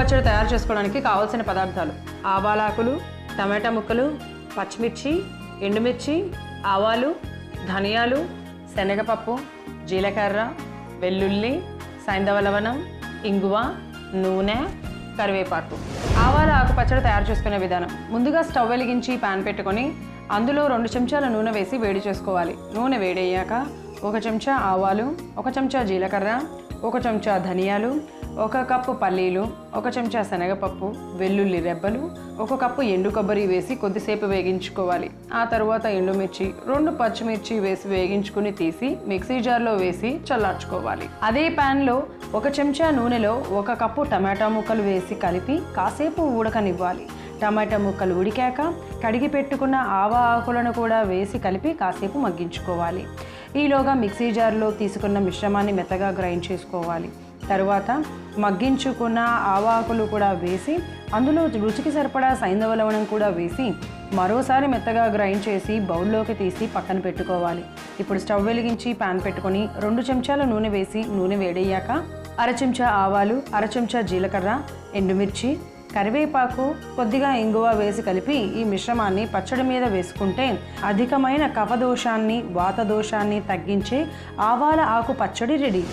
పచ్చడి తయారు చేసుకోవడానికి కావాల్సిన పదార్థాలు: ఆవాలాకులు, టమాటా ముక్కలు, పచ్చిమిర్చి, ఎండుమిర్చి, ఆవాలు, ధనియాలు, శనగపప్పు, జీలకర్ర, వెల్లుల్లి, సైంధవ లవణం, ఇంగువ, నూనె, కరివేపాకు. ఆవాల ఆకు పచ్చడి తయారు చేసుకునే విధానం: ముందుగా స్టవ్ వెలిగించి పాన్ పెట్టుకొని అందులో 2 చెంచాల నూనె వేసి వేడి చేసుకోవాలి. నూనె వేడయ్యాక 1 చెంచా ఆవాలు, 1 చెంచా జీలకర్ర, 1 చెంచా ధనియాలు, 1 కప్పు పల్లీలు, 1 చెంచా శనగపప్పు, వెల్లుల్లి రెబ్బలు, 1 కప్పు ఎండు కొబ్బరి వేసి కొద్దిసేపు వేగించుకోవాలి. ఆ తర్వాత ఎండుమిర్చి, 2 పచ్చిమిర్చి వేసి వేగించుకుని తీసి మిక్సీ జార్లో వేసి చల్లార్చుకోవాలి. అదే ప్యాన్లో 1 చెంచా నూనెలో 1 కప్పు టమాటా ముక్కలు వేసి కలిపి కాసేపు ఉడకనివ్వాలి. టమాటా ముక్కలు ఉడికాక కడిగి పెట్టుకున్న ఆవా ఆకులను కూడా వేసి కలిపి కాసేపు మగ్గించుకోవాలి. ఈలోగా మిక్సీ జార్లో తీసుకున్న మిశ్రమాన్ని మెత్తగా గ్రైండ్ చేసుకోవాలి. తరువాత మగ్గించుకున్న ఆవాకులు కూడా వేసి అందులో రుచికి సరిపడా సైంధవ లవణం కూడా వేసి మరోసారి మెత్తగా గ్రైండ్ చేసి బౌల్లోకి తీసి పక్కన పెట్టుకోవాలి. ఇప్పుడు స్టవ్ వెలిగించి పాన్ పెట్టుకొని 2 చెంచాల నూనె వేసి నూనె వేడయ్యాక 1/2 చెంచా ఆవాలు, 1/2 చెంచా జీలకర్ర, ఎండుమిర్చి, కరివేపాకు, కొద్దిగా ఇంగువ వేసి కలిపి ఈ మిశ్రమాన్ని పచ్చడి మీద వేసుకుంటే అధికమైన కఫదోషాన్ని, వాత దోషాన్ని తగ్గించే ఆవాల ఆకు పచ్చడి రెడీ.